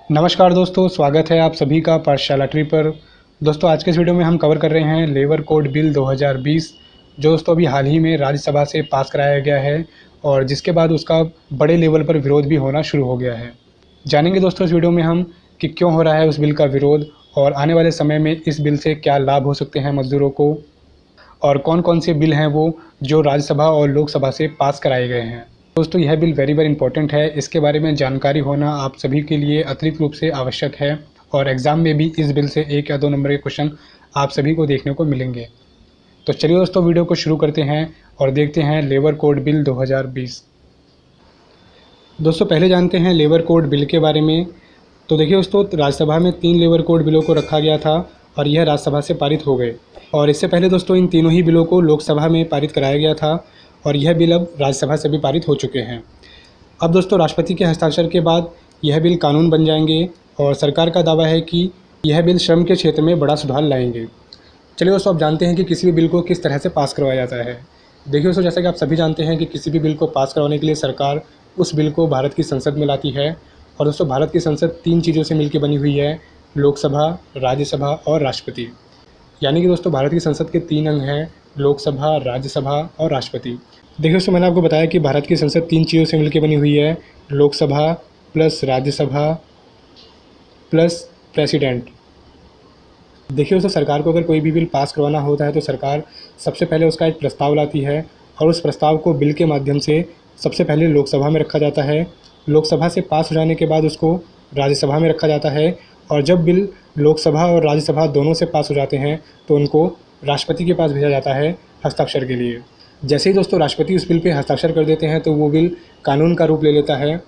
नमस्कार दोस्तों, स्वागत है आप सभी का पाठशाला ट्री पर। दोस्तों आज के इस वीडियो में हम कवर कर रहे हैं लेबर कोड बिल 2020 जो दोस्तों अभी हाल ही में राज्यसभा से पास कराया गया है और जिसके बाद उसका बड़े लेवल पर विरोध भी होना शुरू हो गया है। जानेंगे दोस्तों इस वीडियो में हम कि क्यों हो रहा है उस बिल का विरोध और आने वाले समय में इस बिल से क्या लाभ हो सकते हैं मजदूरों को, और कौन कौन से बिल हैं वो जो राज्यसभा और लोकसभा से पास कराए गए हैं। दोस्तों यह बिल वेरी इंपॉर्टेंट है, इसके बारे में जानकारी होना आप सभी के लिए अतिरिक्त रूप से आवश्यक है और एग्ज़ाम में भी इस बिल से 1 या 2 नंबर के क्वेश्चन आप सभी को देखने को मिलेंगे। तो चलिए दोस्तों वीडियो को शुरू करते हैं और देखते हैं लेबर कोड बिल 2020। दोस्तों पहले जानते हैं लेबर कोड बिल के बारे में। तो देखिए दोस्तों, राज्यसभा में 3 लेबर कोड बिलों को रखा गया था और यह राज्यसभा से पारित हो गए, और इससे पहले दोस्तों इन तीनों ही बिलों को लोकसभा में पारित कराया गया था और यह बिल अब राज्यसभा से भी पारित हो चुके हैं। अब दोस्तों राष्ट्रपति के हस्ताक्षर के बाद यह बिल कानून बन जाएंगे और सरकार का दावा है कि यह बिल श्रम के क्षेत्र में बड़ा सुधार लाएंगे। चलिए दोस्तों अब जानते हैं कि किसी भी बिल को किस तरह से पास करवाया जाता है। देखिए दोस्तों, जैसा कि आप सभी जानते हैं कि किसी भी बिल को पास करवाने के लिए सरकार उस बिल को भारत की संसद में लाती है। और दोस्तों भारत की संसद 3 चीज़ों से मिलकर बनी हुई है, लोकसभा, राज्यसभा और राष्ट्रपति। यानी कि दोस्तों भारत की संसद के 3 अंग हैं, लोकसभा, राज्यसभा और राष्ट्रपति। देखिए दोस्तों, मैंने आपको बताया कि भारत की संसद 3 चीज़ों से मिलकर बनी हुई है, Lok Sabha plus Rajya Sabha plus president. देखिए दोस्तों, सरकार को अगर कोई भी बिल पास करवाना होता है तो सरकार सबसे पहले उसका एक प्रस्ताव लाती है और उस प्रस्ताव को बिल के माध्यम से सबसे पहले लोकसभा में रखा जाता है। लोकसभा से पास हो जाने के बाद उसको राज्यसभा में रखा जाता है, और जब बिल लोकसभा और राज्यसभा दोनों से पास हो जाते हैं तो उनको राष्ट्रपति के पास भेजा जाता है हस्ताक्षर के लिए। जैसे ही दोस्तों राष्ट्रपति उस बिल पे हस्ताक्षर कर देते हैं तो वो बिल कानून का रूप ले लेता है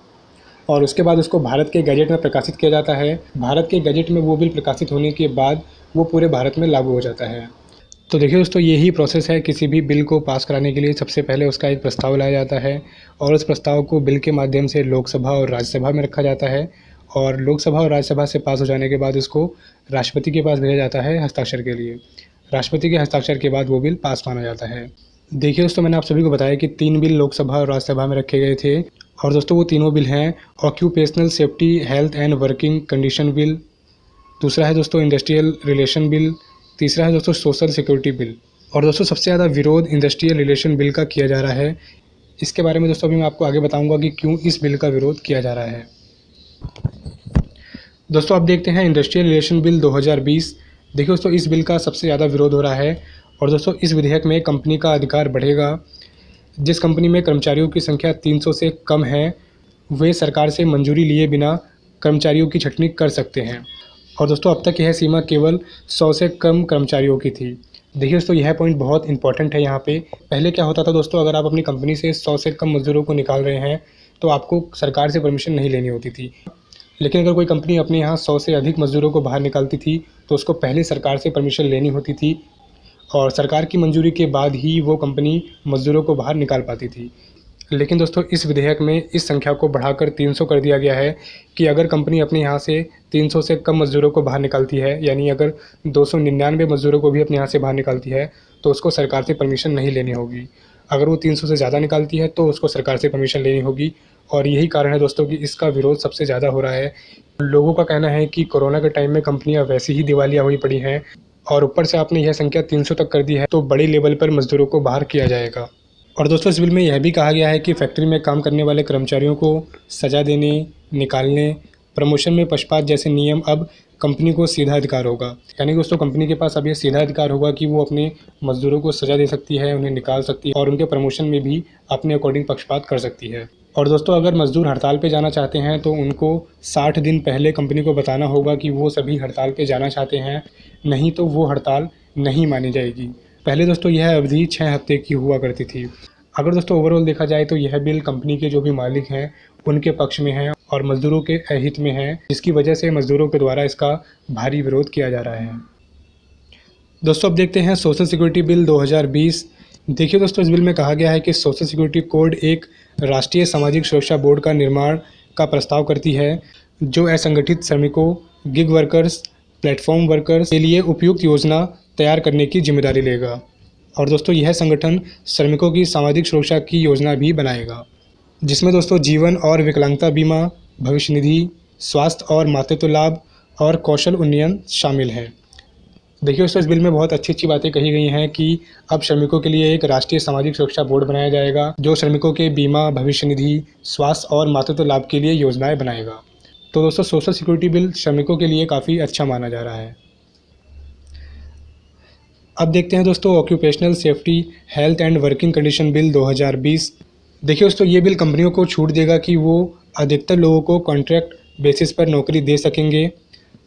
और उसके बाद उसको भारत के गैजेट में प्रकाशित किया जाता है। भारत के गैजेट में वो बिल प्रकाशित होने के बाद वो पूरे भारत में लागू हो जाता है। तो देखिए दोस्तों, यही प्रोसेस है किसी भी बिल को पास कराने के लिए। सबसे पहले उसका एक प्रस्ताव लाया जाता है और उस प्रस्ताव को बिल के माध्यम से लोकसभा और राज्यसभा में रखा जाता है, और लोकसभा और राज्यसभा से पास हो जाने के बाद उसको राष्ट्रपति के पास भेजा जाता है हस्ताक्षर के लिए। राष्ट्रपति के हस्ताक्षर के बाद वो बिल पास माना जाता है। देखिए दोस्तों, मैंने आप सभी को बताया कि 3 बिल लोकसभा और राज्यसभा में रखे गए थे, और दोस्तों वो तीनों बिल हैं occupational safety health and working condition bill, दूसरा है दोस्तों इंडस्ट्रियल रिलेशन बिल, तीसरा है दोस्तों सोशल सिक्योरिटी बिल। और दोस्तों सबसे ज़्यादा विरोध इंडस्ट्रियल रिलेशन बिल का किया जा रहा है। इसके बारे में दोस्तों अभी मैं आपको आगे बताऊंगा कि क्यों इस बिल का विरोध किया जा रहा है। दोस्तों अब देखते हैं इंडस्ट्रियल रिलेशन बिल 2020। देखिए दोस्तों, इस बिल का सबसे ज़्यादा विरोध हो रहा है, और दोस्तों इस विधेयक में कंपनी का अधिकार बढ़ेगा। जिस कंपनी में कर्मचारियों की संख्या 300 से कम है वे सरकार से मंजूरी लिए बिना कर्मचारियों की छंटनी कर सकते हैं, और दोस्तों अब तक यह सीमा केवल 100 से कम कर्मचारियों की थी। देखिए दोस्तों, यह पॉइंट बहुत इंपॉर्टेंट है। यहाँ पे पहले क्या होता था दोस्तों, अगर आप अपनी कंपनी से 100 से कम मजदूरों को निकाल रहे हैं तो आपको सरकार से परमिशन नहीं लेनी होती थी। लेकिन अगर कोई कंपनी अपने यहाँ 100 से अधिक मजदूरों को बाहर निकालती थी तो उसको पहले सरकार से परमिशन लेनी होती थी, और सरकार की मंजूरी के बाद ही वो कंपनी मजदूरों को बाहर निकाल पाती थी। लेकिन दोस्तों इस विधेयक में इस संख्या को बढ़ाकर 300 कर दिया गया है कि अगर कंपनी अपने यहाँ से 300 से कम मजदूरों को बाहर निकालती है, यानी अगर 299 मजदूरों को भी अपने यहाँ से बाहर निकालती है तो उसको सरकार से परमिशन नहीं लेनी होगी। अगर वो 300 से ज़्यादा निकालती है तो उसको सरकार से परमिशन लेनी होगी, और यही कारण है दोस्तों कि इसका विरोध सबसे ज़्यादा हो रहा है। लोगों का कहना है कि कोरोना के टाइम में कंपनियाँ वैसे ही दिवालिया हुई पड़ी हैं, और ऊपर से आपने यह संख्या 300 तक कर दी है तो बड़े लेवल पर मजदूरों को बाहर किया जाएगा। और दोस्तों इस बिल में यह भी कहा गया है कि फैक्ट्री में काम करने वाले कर्मचारियों को सज़ा देने, निकालने, प्रमोशन में पक्षपात जैसे नियम अब कंपनी को सीधा अधिकार होगा। यानी दोस्तों कंपनी के पास अब यह सीधा अधिकार होगा कि वो अपने मजदूरों को सज़ा दे सकती है, उन्हें निकाल सकती है और उनके प्रमोशन में भी अपने अकॉर्डिंग पक्षपात कर सकती है। और दोस्तों अगर मजदूर हड़ताल पे जाना चाहते हैं तो उनको 60 दिन पहले कंपनी को बताना होगा कि वो सभी हड़ताल पे जाना चाहते हैं, नहीं तो वो हड़ताल नहीं मानी जाएगी। पहले दोस्तों यह अवधि 6 हफ्ते की हुआ करती थी। अगर दोस्तों ओवरऑल देखा जाए तो यह बिल कंपनी के जो भी मालिक हैं उनके पक्ष में है और मजदूरों के अहित में है, जिसकी वजह से मजदूरों के द्वारा इसका भारी विरोध किया जा रहा है। दोस्तों अब देखते हैं सोशल सिक्योरिटी बिल 2020। देखिए दोस्तों, इस बिल में कहा गया है कि सोशल सिक्योरिटी कोड एक राष्ट्रीय सामाजिक सुरक्षा बोर्ड का निर्माण का प्रस्ताव करती है जो असंगठित श्रमिकों, गिग वर्कर्स, प्लेटफॉर्म वर्कर्स के लिए उपयुक्त योजना तैयार करने की जिम्मेदारी लेगा। और दोस्तों यह संगठन श्रमिकों की सामाजिक सुरक्षा की योजना भी बनाएगा, जिसमें दोस्तों जीवन और विकलांगता बीमा, भविष्य निधि, स्वास्थ्य और मातृत्व लाभ और कौशल उन्नयन शामिल है। देखिए दोस्तों, इस बिल में बहुत अच्छी बातें कही गई हैं कि अब श्रमिकों के लिए एक राष्ट्रीय सामाजिक सुरक्षा बोर्ड बनाया जाएगा जो श्रमिकों के बीमा, भविष्य निधि, स्वास्थ्य और मातृत्व लाभ के लिए योजनाएं बनाएगा। तो दोस्तों, सोशल सिक्योरिटी बिल श्रमिकों के लिए काफ़ी अच्छा माना जा रहा है। अब देखते हैं दोस्तों occupational safety, health and working condition bill 2020। देखिए दोस्तों, ये बिल कंपनियों को छूट देगा कि वो अधिकतर लोगों को कॉन्ट्रैक्ट बेसिस पर नौकरी दे सकेंगे।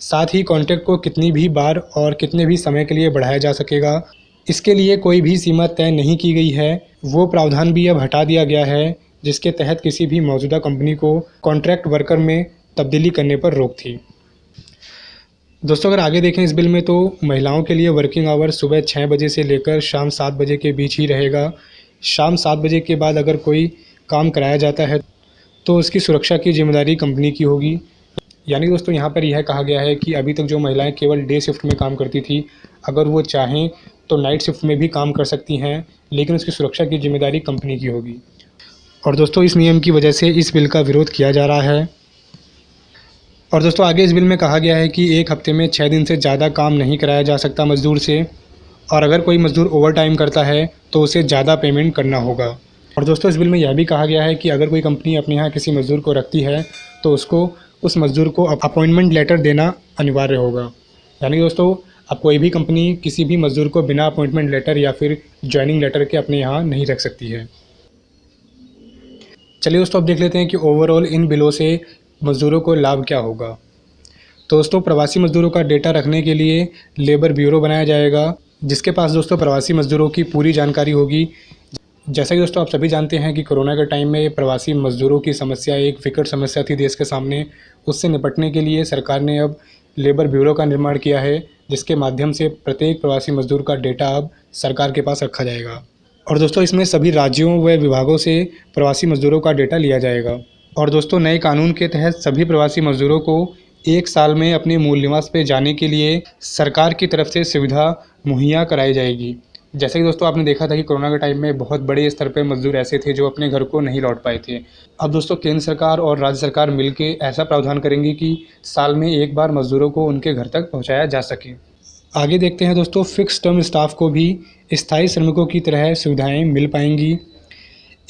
साथ ही कॉन्ट्रैक्ट को कितनी भी बार और कितने भी समय के लिए बढ़ाया जा सकेगा। इसके लिए कोई भी सीमा तय नहीं की गई है। वो प्रावधान भी अब हटा दिया गया है जिसके तहत किसी भी मौजूदा कंपनी को कॉन्ट्रैक्ट वर्कर में तब्दीली करने पर रोक थी। दोस्तों, अगर आगे देखें इस बिल में तो महिलाओं के लिए वर्किंग आवर सुबह 6 बजे से लेकर शाम 7 बजे के बीच ही रहेगा। शाम 7 बजे के बाद अगर कोई काम कराया जाता है तो उसकी सुरक्षा की जिम्मेदारी कंपनी की होगी। यानी दोस्तों, यहाँ पर यह कहा गया है कि अभी तक जो महिलाएं केवल डे शिफ्ट में काम करती थी, अगर वो चाहें तो नाइट शिफ्ट में भी काम कर सकती हैं, लेकिन उसकी सुरक्षा की जिम्मेदारी कंपनी की होगी। और दोस्तों, इस नियम की वजह से इस बिल का विरोध किया जा रहा है। और दोस्तों, आगे इस बिल में कहा गया है कि एक हफ्ते में 6 दिन से ज़्यादा काम नहीं कराया जा सकता मज़दूर से, और अगर कोई मज़दूर ओवर टाइम करता है तो उसे ज़्यादा पेमेंट करना होगा। और दोस्तों, इस बिल में यह भी कहा गया है कि अगर कोई कंपनी अपने यहाँ किसी मज़दूर को रखती है तो उसको उस मज़दूर को अपॉइंटमेंट लेटर देना अनिवार्य होगा। यानी दोस्तों, अब कोई भी कंपनी किसी भी मज़दूर को बिना अपॉइंटमेंट लेटर या फिर ज्वाइनिंग लेटर के अपने यहाँ नहीं रख सकती है। चलिए दोस्तों, अब देख लेते हैं कि ओवरऑल इन बिलों से मज़दूरों को लाभ क्या होगा। तो दोस्तों, प्रवासी मज़दूरों का डेटा रखने के लिए लेबर ब्यूरो बनाया जाएगा जिसके पास दोस्तों प्रवासी मज़दूरों की पूरी जानकारी होगी। जैसा कि दोस्तों आप सभी जानते हैं कि कोरोना के टाइम में प्रवासी मज़दूरों की समस्या एक विकट समस्या थी देश के सामने। उससे निपटने के लिए सरकार ने अब लेबर ब्यूरो का निर्माण किया है जिसके माध्यम से प्रत्येक प्रवासी मज़दूर का डेटा अब सरकार के पास रखा जाएगा। और दोस्तों, इसमें सभी राज्यों व विभागों से प्रवासी मज़दूरों का डेटा लिया जाएगा। और दोस्तों, नए कानून के तहत सभी प्रवासी मज़दूरों को 1 साल में अपने मूल निवास पे जाने के लिए सरकार की तरफ से सुविधा मुहैया कराई जाएगी। जैसे कि दोस्तों आपने देखा था कि कोरोना के टाइम में बहुत बड़े स्तर पे मज़दूर ऐसे थे जो अपने घर को नहीं लौट पाए थे। अब दोस्तों, केंद्र सरकार और राज्य सरकार मिलके ऐसा प्रावधान करेंगी कि साल में 1 बार मज़दूरों को उनके घर तक पहुंचाया जा सके। आगे देखते हैं दोस्तों, फिक्स टर्म स्टाफ को भी स्थायी श्रमिकों की तरह सुविधाएँ मिल पाएंगी।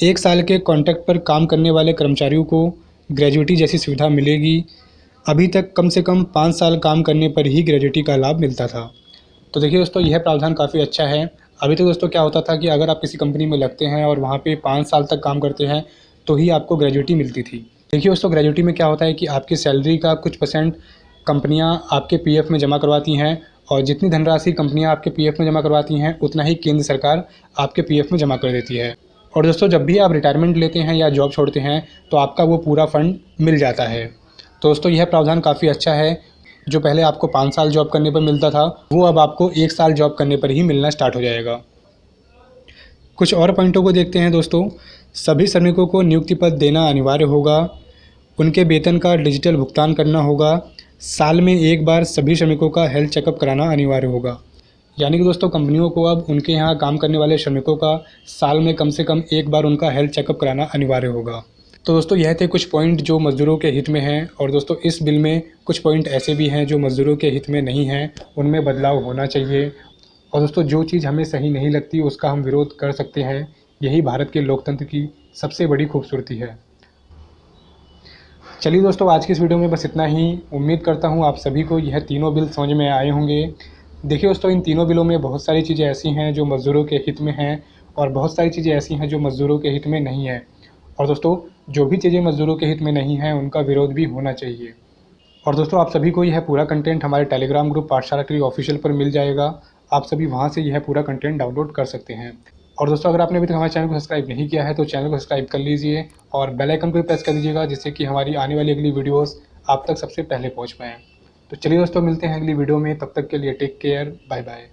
1 साल के कॉन्ट्रैक्ट पर काम करने वाले कर्मचारियों को ग्रेजुएटी जैसी सुविधा मिलेगी। अभी तक कम से कम 5 साल काम करने पर ही ग्रेजुएटी का लाभ मिलता था। तो देखिए दोस्तों, यह प्रावधान काफ़ी अच्छा है। अभी तो दोस्तों क्या होता था कि अगर आप किसी कंपनी में लगते हैं और वहाँ पे 5 साल तक काम करते हैं तो ही आपको ग्रेजुएटी मिलती थी। देखिए दोस्तों, ग्रेजुएटी में क्या होता है कि आपकी सैलरी का कुछ % कंपनियाँ आपके पीएफ में जमा करवाती हैं, और जितनी धनराशि कंपनियाँ आपके पीएफ में जमा करवाती हैं उतना ही केंद्र सरकार आपके पीएफ में जमा कर देती है। और दोस्तों, जब भी आप रिटायरमेंट लेते हैं या जॉब छोड़ते हैं तो आपका वो पूरा फंड मिल जाता है। तो दोस्तों, यह प्रावधान काफ़ी अच्छा है। जो पहले आपको 5 साल जॉब करने पर मिलता था वो अब आपको 1 साल जॉब करने पर ही मिलना स्टार्ट हो जाएगा। कुछ और पॉइंटों को देखते हैं दोस्तों। सभी श्रमिकों को नियुक्ति पत्र देना अनिवार्य होगा। उनके वेतन का डिजिटल भुगतान करना होगा। साल में 1 बार सभी श्रमिकों का हेल्थ चेकअप कराना अनिवार्य होगा। यानी कि दोस्तों, कंपनियों को अब उनके यहाँ काम करने वाले श्रमिकों का साल में कम से कम 1 बार उनका हेल्थ चेकअप कराना अनिवार्य होगा। तो दोस्तों, यह थे कुछ पॉइंट जो मज़दूरों के हित में हैं। और दोस्तों, इस बिल में कुछ पॉइंट ऐसे भी हैं जो मज़दूरों के हित में नहीं हैं, उनमें बदलाव होना चाहिए। और दोस्तों, जो चीज़ हमें सही नहीं लगती उसका हम विरोध कर सकते हैं। यही भारत के लोकतंत्र की सबसे बड़ी खूबसूरती है। चलिए दोस्तों, आज की इस वीडियो में बस इतना ही। उम्मीद करता हूँ आप सभी को यह तीनों बिल समझ में आए होंगे। देखिए दोस्तों, इन तीनों बिलों में बहुत सारी चीज़ें ऐसी हैं जो मज़दूरों के हित में हैं, और बहुत सारी चीज़ें ऐसी हैं जो मज़दूरों के हित में नहीं हैं। और दोस्तों, जो भी चीज़ें मज़दूरों के हित में नहीं हैं उनका विरोध भी होना चाहिए। और दोस्तों, आप सभी को यह पूरा कंटेंट हमारे टेलीग्राम ग्रुप पाठशाला ट्री ऑफिशियल पर मिल जाएगा। आप सभी वहां से यह पूरा कंटेंट डाउनलोड कर सकते हैं। और दोस्तों, अगर आपने अभी तक हमारे चैनल को सब्सक्राइब नहीं किया है तो चैनल को सब्सक्राइब कर लीजिए और बेल आइकन को प्रेस कर दीजिएगा, जिससे कि हमारी आने वाली अगली वीडियोस आप तक सबसे पहले पहुंच पाएँ। तो चलिए दोस्तों, मिलते हैं अगली वीडियो में। तब तक के लिए टेक केयर, बाय बाय।